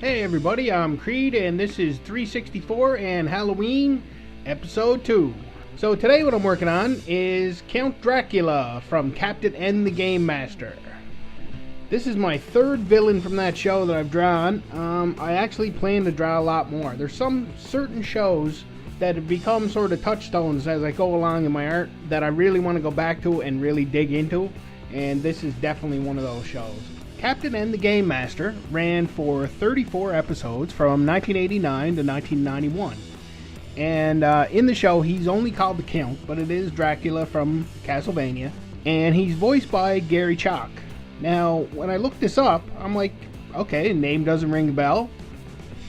Hey everybody, I'm Creed and this is 364 and Halloween episode 2. So today what I'm working on is Count Dracula from Captain N the Game Master. This is my third villain from that show that I've drawn. I actually plan to draw a lot more. There's some certain shows that have become sort of touchstones as I go along in my art that I really want to go back to and really dig into, and this is definitely one of those shows. Captain N the Game Master ran for 34 episodes from 1989 to 1991. And in the show, he's only called the Count, but it is Dracula from Castlevania. And he's voiced by Gary Chalk. Now, when I looked this up, I'm like, okay, name doesn't ring a bell.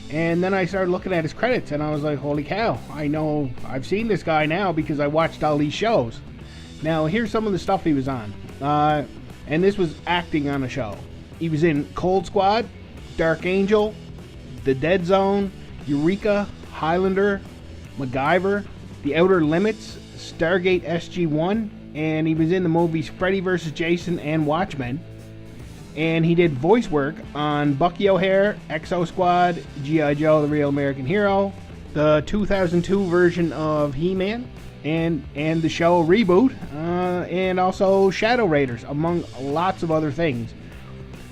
And then I started looking at his credits, and I was like, holy cow, I know, I've seen this guy now because I watched all these shows. Now, here's some of the stuff he was on. And this was acting on a show. He was in Cold Squad, Dark Angel, The Dead Zone, Eureka, Highlander, MacGyver, The Outer Limits, Stargate SG-1, and he was in the movies Freddy vs. Jason and Watchmen. And he did voice work on Bucky O'Hare, Exo Squad, G.I. Joe, The Real American Hero, the 2002 version of He-Man, and the show Reboot, and also Shadow Raiders, among lots of other things.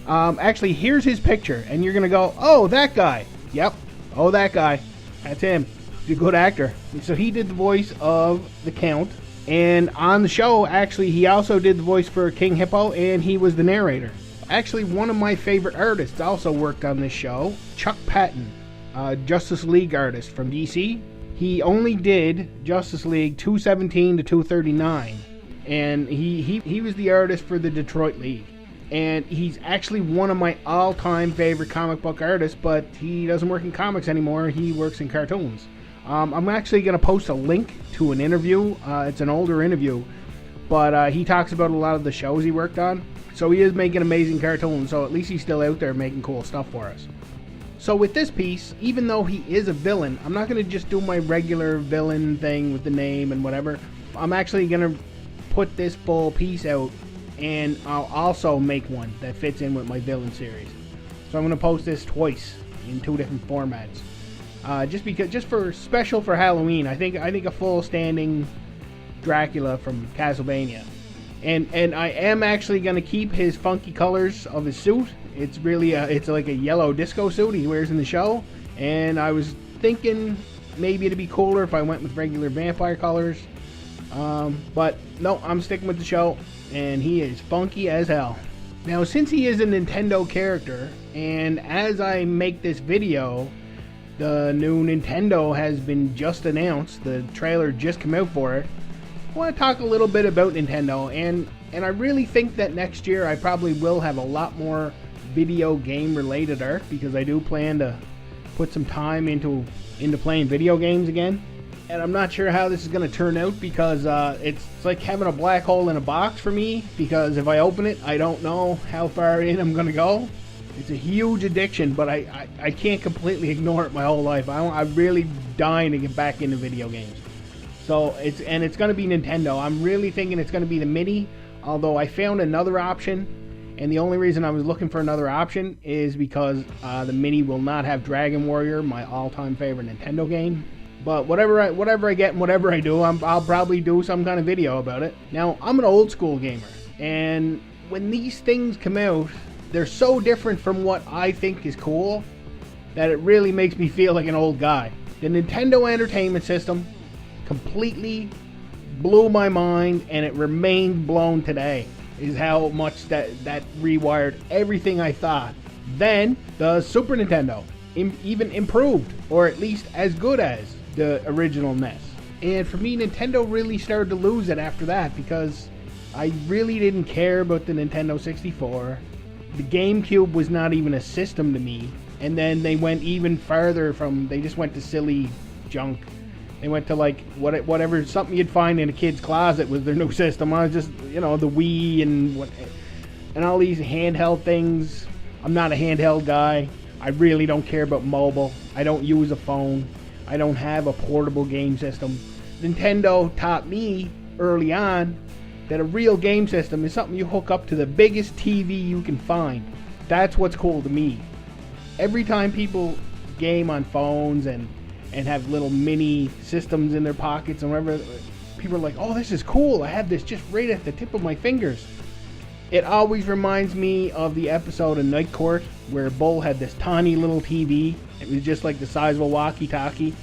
Actually, here's his picture, and you're gonna go, oh, that guy. Yep, oh, that guy. That's him. He's a good actor. So he did the voice of the Count, and on the show, actually, he also did the voice for King Hippo, and he was the narrator. Actually, one of my favorite artists also worked on this show, Chuck Patton, Justice League artist from DC. He only did Justice League 217 to 239, and he was the artist for the Detroit League. And he's actually one of my all-time favorite comic book artists, but he doesn't work in comics anymore. He works in cartoons. I'm actually going to post a link to an interview. It's an older interview, but he talks about a lot of the shows he worked on. So he is making amazing cartoons, so at least he's still out there making cool stuff for us. So with this piece, even though he is a villain, I'm not going to just do my regular villain thing with the name and whatever. I'm actually going to put this full piece out, and I'll also make one that fits in with my villain series. So I'm going to post this twice in 2 different formats. Just for special for Halloween, I think a full standing Dracula from Castlevania. And I am actually going to keep his funky colors of his suit. It's really it's like a yellow disco suit he wears in the show. And I was thinking maybe it'd be cooler if I went with regular vampire colors. But no, I'm sticking with the show, and he is funky as hell. Now, since he is a Nintendo character, and as I make this video, the new Nintendo has been just announced, the trailer just came out for it, I want to talk a little bit about Nintendo, and I really think that next year I probably will have a lot more video game related art, because I do plan to put some time into playing video games again. And I'm not sure how this is going to turn out, because it's like having a black hole in a box for me, because if I open it, I don't know how far in I'm going to go. It's a huge addiction, but I can't completely ignore it my whole life. I'm really dying to get back into video games. So it's going to be Nintendo. I'm really thinking it's going to be the Mini, although I found another option, and the only reason I was looking for another option is because the Mini will not have Dragon Warrior, my all-time favorite Nintendo game. But whatever I get and whatever I do, I'll probably do some kind of video about it. Now, I'm an old school gamer, and when these things come out, they're so different from what I think is cool that it really makes me feel like an old guy. The Nintendo Entertainment System completely blew my mind, and it remained blown today, is how much that rewired everything I thought. Then, the Super Nintendo even improved, or at least as good as the original NES. And for me, Nintendo really started to lose it after that, because I really didn't care about the Nintendo 64. The GameCube was not even a system to me. And then they went even farther they just went to silly junk. They went to like whatever, something you'd find in a kid's closet was their new system. I was just, the Wii and all these handheld things. I'm not a handheld guy. I really don't care about mobile. I don't use a phone. I don't have a portable game system. Nintendo taught me early on that a real game system is something you hook up to the biggest TV you can find. That's what's cool to me. every time people game on phones and have little mini systems in their pockets and whatever, people are like, oh, this is cool, I have this just right at the tip of my fingers. It always reminds me of the episode of Night Court where Bull had this tiny little TV. It was just like the size of a walkie-talkie,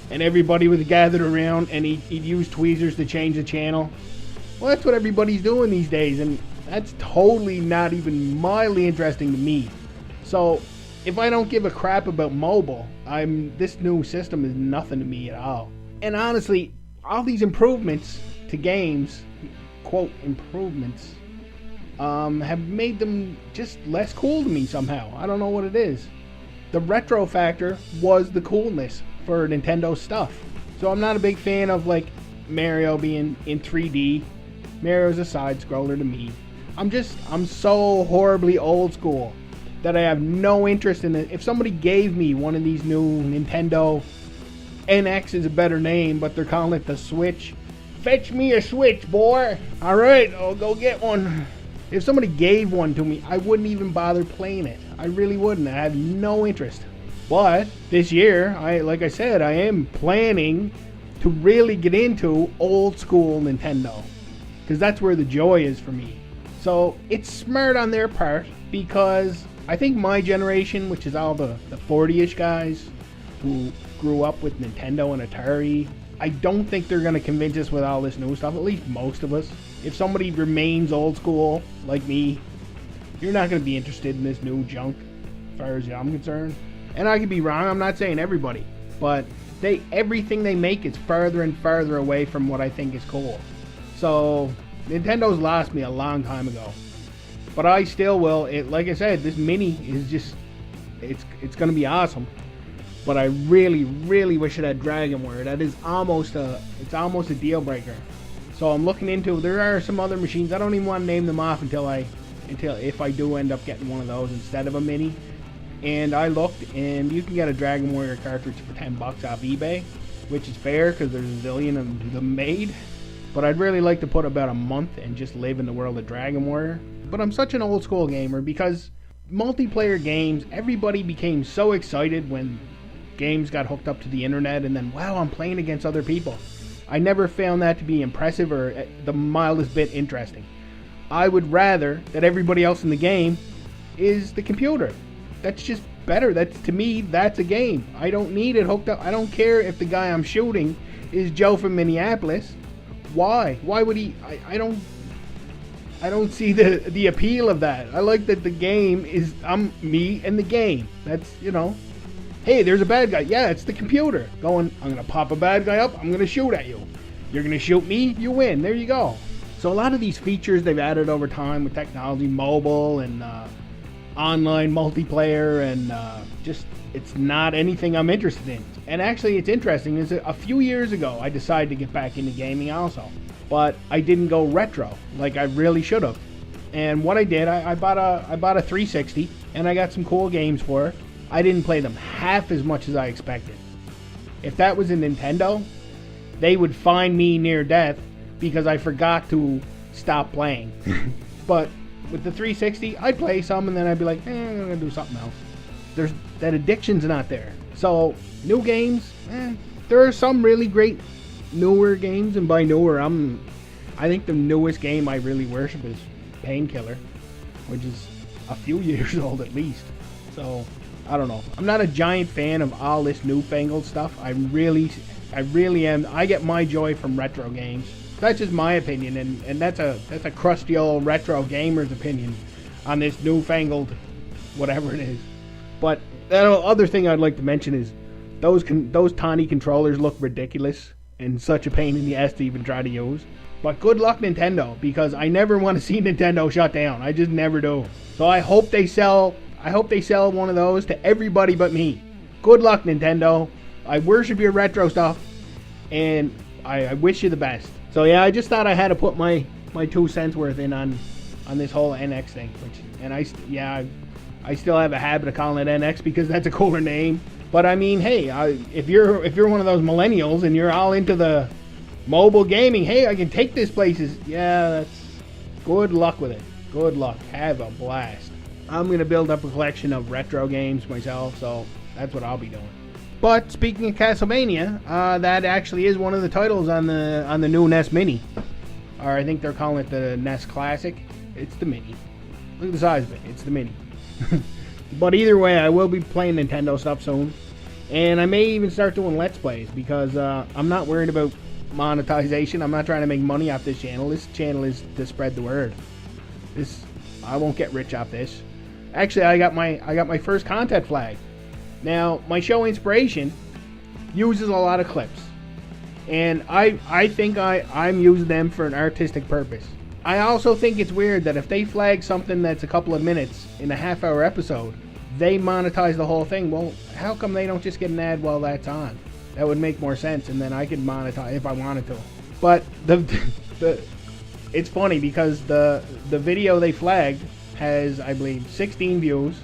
and everybody was gathered around, and he'd use tweezers to change the channel. Well, that's what everybody's doing these days, and that's totally not even mildly interesting to me. So if I don't give a crap about mobile, this new system is nothing to me at all. And honestly, all these improvements to games, quote improvements, have made them just less cool to me somehow. I don't know what it is. The retro factor was the coolness for Nintendo stuff. So I'm not a big fan of like Mario being in 3D. Mario's a side scroller to me. I'm so horribly old school that I have no interest in it. If somebody gave me one of these new Nintendo, NX is a better name, but they're calling it the Switch. Fetch me a Switch, boy. Alright, I'll go get one. If somebody gave one to me, I wouldn't even bother playing it. I really wouldn't. I have no interest. But this year, like I said, I am planning to really get into old school Nintendo, because that's where the joy is for me. So it's smart on their part, because I think my generation, which is all the 40-ish guys who grew up with Nintendo and Atari, I don't think they're going to convince us with all this new stuff, at least most of us. If somebody remains old school, like me, you're not going to be interested in this new junk, as far as I'm concerned. And I could be wrong, I'm not saying everybody, but everything they make is farther and farther away from what I think is cool. So Nintendo's lost me a long time ago. But I still will. Like I said, this mini is just, it's going to be awesome. But I really, really wish it had Dragon Warrior. That is almost it's almost a deal breaker. So I'm looking into, there are some other machines. I don't even want to name them off until if I do end up getting one of those instead of a mini. And I looked, and you can get a Dragon Warrior cartridge for $10 off eBay, which is fair because there's a zillion of them made. But I'd really like to put about a month and just live in the world of Dragon Warrior. But I'm such an old school gamer because multiplayer games, everybody became so excited when games got hooked up to the internet, and then, wow, I'm playing against other people. I never found that to be impressive or the mildest bit interesting. I would rather that everybody else in the game is the computer. That's just better. To me, that's a game. I don't need it hooked up. I don't care if the guy I'm shooting is Joe from Minneapolis. Why? Why would he? I don't see the appeal of that. I like that the game is I'm me and the game. That's, hey, there's a bad guy. Yeah, it's the computer going, I'm going to pop a bad guy up, I'm going to shoot at you. You're going to shoot me, you win. There you go. So a lot of these features they've added over time with technology, mobile and online multiplayer, and just, it's not anything I'm interested in. And actually, it's interesting, is a few years ago, I decided to get back into gaming also. But I didn't go retro like I really should have. And what I did, I bought a 360, and I got some cool games for it. I didn't play them half as much as I expected. If that was a Nintendo, they would find me near death because I forgot to stop playing. But with the 360, I'd play some and then I'd be like, I'm gonna do something else. That addiction's not there. So new games, there are some really great newer games, and by newer, I think the newest game I really worship is Painkiller, which is a few years old at least. So I don't know. I'm not a giant fan of all this newfangled stuff. I really am. I get my joy from retro games. That's just my opinion, and that's a crusty old retro gamer's opinion on this newfangled whatever it is. But the other thing I'd like to mention is those tiny controllers look ridiculous and such a pain in the ass to even try to use. But good luck, Nintendo, because I never want to see Nintendo shut down. I just never do. So I hope they sell one of those to everybody but me. Good luck, Nintendo. I worship your retro stuff, and I wish you the best. So yeah, I just thought I had to put my 2 cents worth in on this whole NX thing. I still have a habit of calling it NX because that's a cooler name. But I mean, hey, if you're one of those millennials and you're all into the mobile gaming, hey, I can take this places. Yeah, that's good luck with it. Good luck. Have a blast. I'm going to build up a collection of retro games myself, so that's what I'll be doing. But speaking of Castlevania, that actually is one of the titles on the new NES Mini. Or I think they're calling it the NES Classic. It's the Mini. Look at the size of it. It's the Mini. But either way, I will be playing Nintendo stuff soon. And I may even start doing Let's Plays, because I'm not worried about monetization. I'm not trying to make money off this channel. This channel is to spread the word. I won't get rich off this. Actually, I got my first content flag. Now, my show Inspiration uses a lot of clips. And I think I'm using them for an artistic purpose. I also think it's weird that if they flag something that's a couple of minutes in a half-hour episode, they monetize the whole thing. Well, how come they don't just get an ad while that's on? That would make more sense, and then I could monetize if I wanted to. But it's funny because the video they flagged has, I believe, 16 views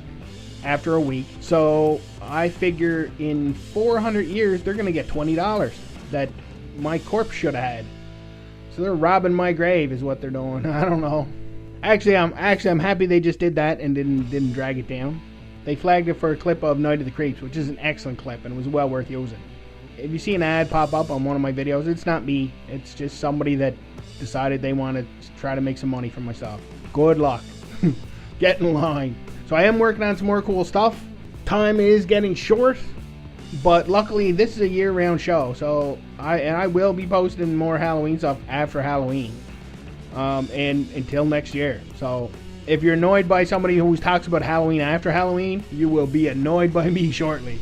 after a week. So I figure in 400 years they're gonna get $20 that my corpse should have had. So they're robbing my grave is what they're doing. I don't know. Actually, I'm happy they just did that and didn't drag it down. They flagged it for a clip of Night of the Creeps, which is an excellent clip and was well worth using. If you see an ad pop up on one of my videos, it's not me. It's just somebody that decided they want to try to make some money for myself. Good luck. Get in line. So I am working on some more cool stuff. Time is getting short, but luckily this is a year-round show, so I will be posting more Halloween stuff after Halloween, and until next year. So if you're annoyed by somebody who talks about Halloween after Halloween, you will be annoyed by me shortly.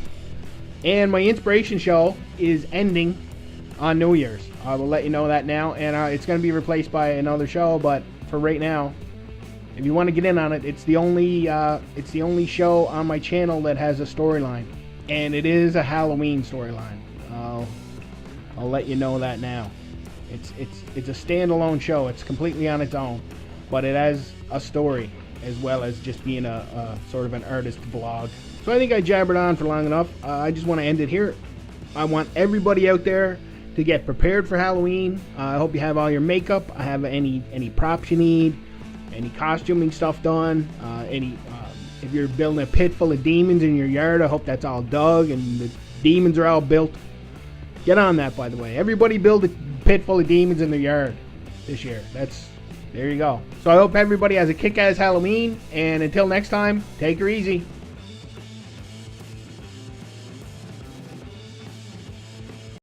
And my Inspiration show is ending on New Year's. I will let you know that now, and it's going to be replaced by another show. But for right now, if you want to get in on it, it's the only show on my channel that has a storyline, and it is a Halloween storyline. I'll let you know that now. It's a standalone show. It's completely on its own, but it has a story as well as just being a sort of an artist vlog. So I think I jabbered on for long enough. I just want to end it here. I want everybody out there to get prepared for Halloween. I hope you have all your makeup. I have any props you need, any costuming stuff done, if you're building a pit full of demons in your yard, I hope that's all dug and the demons are all built. Get on that, by the way. Everybody build a pit full of demons in their yard this year. There you go. So I hope everybody has a kick-ass Halloween, and until next time, take her easy.